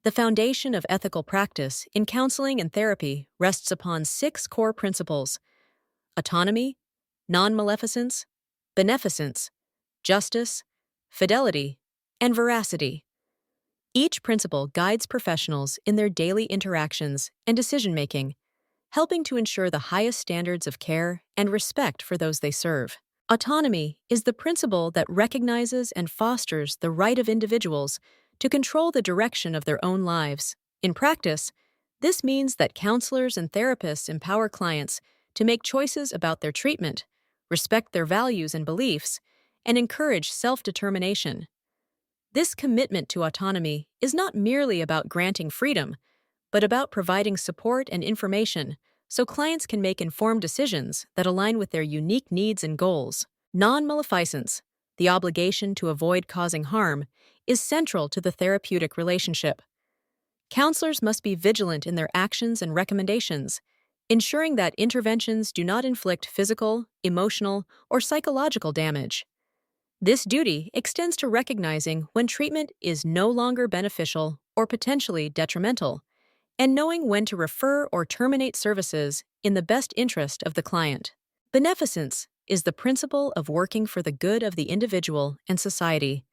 The foundation of ethical practice in counseling and therapy rests upon six core principles: autonomy, non-maleficence, beneficence, justice, fidelity, and veracity. Each principle guides professionals in their daily interactions and decision-making, helping to ensure the highest standards of care and respect for those they serve. Autonomy is the principle that recognizes and fosters the right of individuals to control the direction of their own lives. In practice, this means that counselors and therapists empower clients to make choices about their treatment, respect their values and beliefs, and encourage self-determination. This commitment to autonomy is not merely about granting freedom, but about providing support and information so clients can make informed decisions that align with their unique needs and goals. Non-maleficence, the obligation to avoid causing harm, is central to the therapeutic relationship. Counselors must be vigilant in their actions and recommendations, ensuring that interventions do not inflict physical, emotional, or psychological damage. This duty extends to recognizing when treatment is no longer beneficial or potentially detrimental, and knowing when to refer or terminate services in the best interest of the client. Beneficence is the principle of working for the good of the individual and society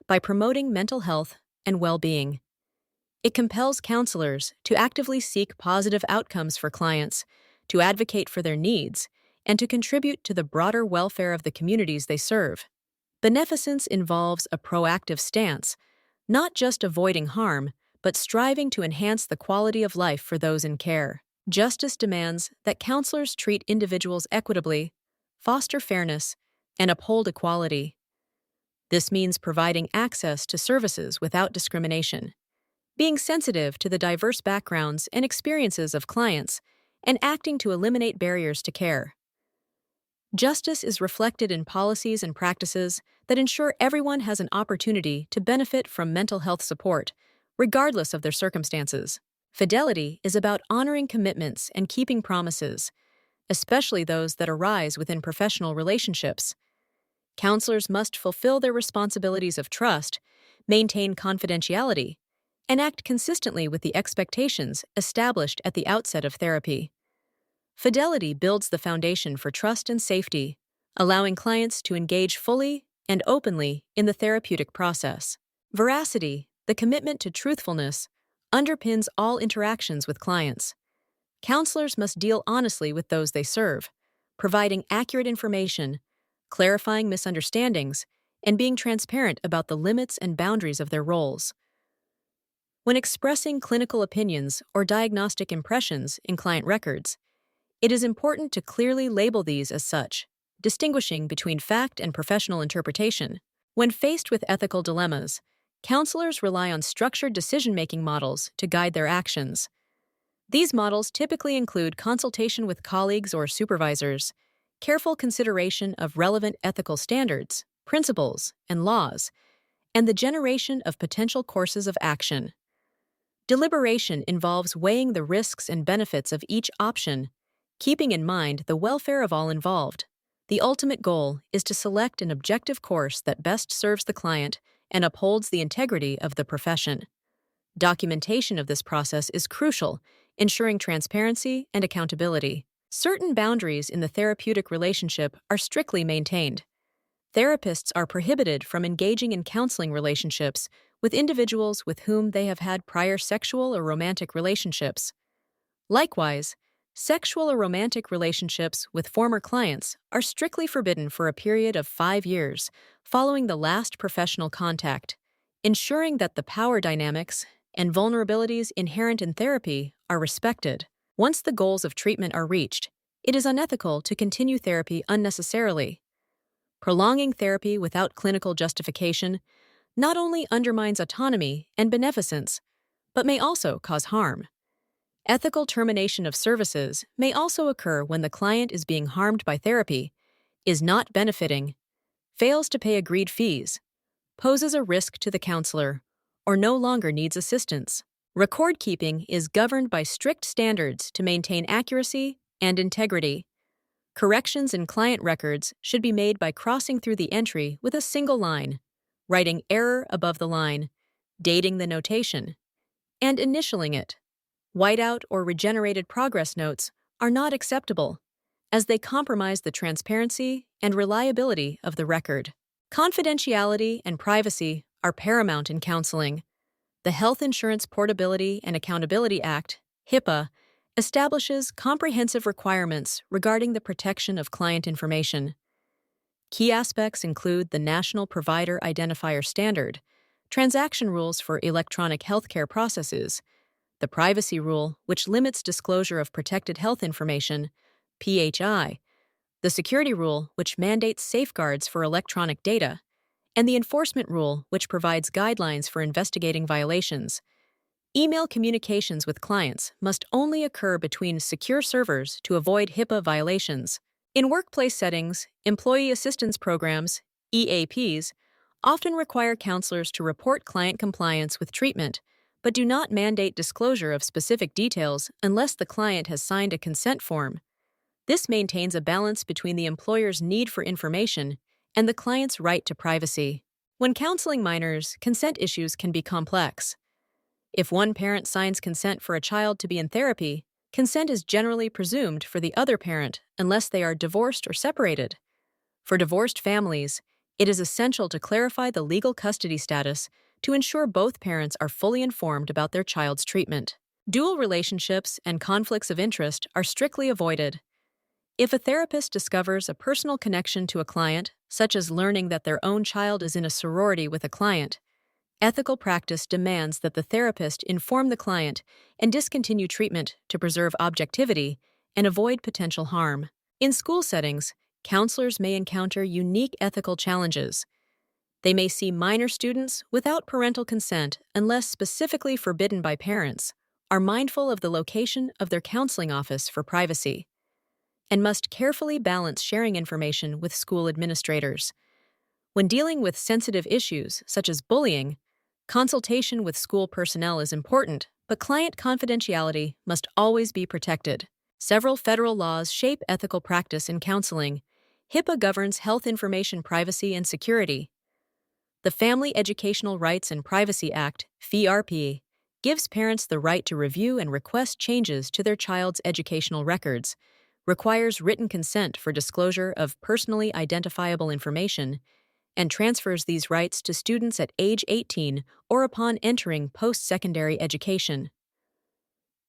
by promoting mental health and well-being. It compels counselors to actively seek positive outcomes for clients, to advocate for their needs, and to contribute to the broader welfare of the communities they serve. Beneficence involves a proactive stance, not just avoiding harm, but striving to enhance the quality of life for those in care. Justice demands that counselors treat individuals equitably, foster fairness, and uphold equality. This means providing access to services without discrimination, being sensitive to the diverse backgrounds and experiences of clients, and acting to eliminate barriers to care. Justice is reflected in policies and practices that ensure everyone has an opportunity to benefit from mental health support, regardless of their circumstances. Fidelity is about honoring commitments and keeping promises, especially those that arise within professional relationships. Counselors must fulfill their responsibilities of trust, maintain confidentiality, and act consistently with the expectations established at the outset of therapy. Fidelity builds the foundation for trust and safety, allowing clients to engage fully and openly in the therapeutic process. Veracity, the commitment to truthfulness, underpins all interactions with clients. Counselors must deal honestly with those they serve, providing accurate information, clarifying misunderstandings, and being transparent about the limits and boundaries of their roles. When expressing clinical opinions or diagnostic impressions in client records, it is important to clearly label these as such, distinguishing between fact and professional interpretation. When faced with ethical dilemmas, counselors rely on structured decision-making models to guide their actions. These models typically include consultation with colleagues or supervisors, careful consideration of relevant ethical standards, principles, and laws, and the generation of potential courses of action. Deliberation involves weighing the risks and benefits of each option, keeping in mind the welfare of all involved. The ultimate goal is to select an objective course that best serves the client and upholds the integrity of the profession. Documentation of this process is crucial, ensuring transparency and accountability. Certain boundaries in the therapeutic relationship are strictly maintained. Therapists are prohibited from engaging in counseling relationships with individuals with whom they have had prior sexual or romantic relationships. Likewise, sexual or romantic relationships with former clients are strictly forbidden for a period of 5 years following the last professional contact, ensuring that the power dynamics and vulnerabilities inherent in therapy are respected. Once the goals of treatment are reached, it is unethical to continue therapy unnecessarily. Prolonging therapy without clinical justification not only undermines autonomy and beneficence, but may also cause harm. Ethical termination of services may also occur when the client is being harmed by therapy, is not benefiting, fails to pay agreed fees, poses a risk to the counselor, or no longer needs assistance. Record keeping is governed by strict standards to maintain accuracy and integrity. Corrections in client records should be made by crossing through the entry with a single line, writing error above the line, dating the notation, and initialing it. Whiteout or regenerated progress notes are not acceptable, as they compromise the transparency and reliability of the record. Confidentiality and privacy are paramount in counseling. The Health Insurance Portability and Accountability Act, HIPAA, establishes comprehensive requirements regarding the protection of client information. Key aspects include the National Provider Identifier Standard, transaction rules for electronic healthcare processes, the Privacy Rule, which limits disclosure of protected health information, PHI, the Security Rule, which mandates safeguards for electronic data, and the Enforcement Rule, which provides guidelines for investigating violations. Email communications with clients must only occur between secure servers to avoid HIPAA violations. In workplace settings, employee assistance programs, EAPs, often require counselors to report client compliance with treatment, but do not mandate disclosure of specific details unless the client has signed a consent form. This maintains a balance between the employer's need for information and the client's right to privacy. When counseling minors, consent issues can be complex. If one parent signs consent for a child to be in therapy, consent is generally presumed for the other parent unless they are divorced or separated. For divorced families, it is essential to clarify the legal custody status to ensure both parents are fully informed about their child's treatment. Dual relationships and conflicts of interest are strictly avoided. If a therapist discovers a personal connection to a client, such as learning that their own child is in a sorority with a client, ethical practice demands that the therapist inform the client and discontinue treatment to preserve objectivity and avoid potential harm. In school settings, counselors may encounter unique ethical challenges. They may see minor students without parental consent unless specifically forbidden by parents, are mindful of the location of their counseling office for privacy, and must carefully balance sharing information with school administrators. When dealing with sensitive issues such as bullying, consultation with school personnel is important, but client confidentiality must always be protected. Several federal laws shape ethical practice in counseling. HIPAA governs health information privacy and security. The Family Educational Rights and Privacy Act, FERP, gives parents the right to review and request changes to their child's educational records, requires written consent for disclosure of personally identifiable information, and transfers these rights to students at age 18 or upon entering post-secondary education.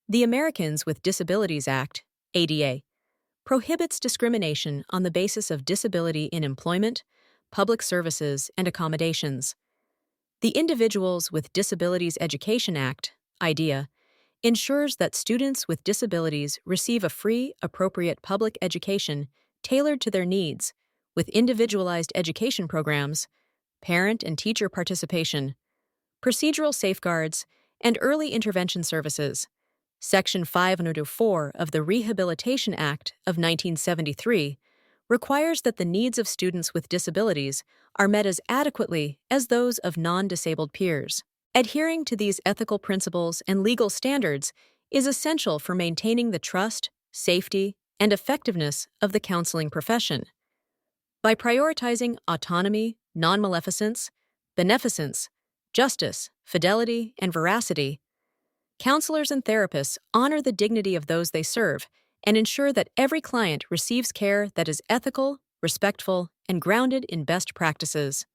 The Americans with Disabilities Act, ADA, prohibits discrimination on the basis of disability in employment, public services, and accommodations. The Individuals with Disabilities Education Act, IDEA, ensures that students with disabilities receive a free, appropriate public education tailored to their needs, with individualized education programs, parent and teacher participation, procedural safeguards, and early intervention services. Section 504 of the Rehabilitation Act of 1973 requires that the needs of students with disabilities are met as adequately as those of non-disabled peers. Adhering to these ethical principles and legal standards is essential for maintaining the trust, safety, and effectiveness of the counseling profession. By prioritizing autonomy, non-maleficence, beneficence, justice, fidelity, and veracity, counselors and therapists honor the dignity of those they serve and ensure that every client receives care that is ethical, respectful, and grounded in best practices.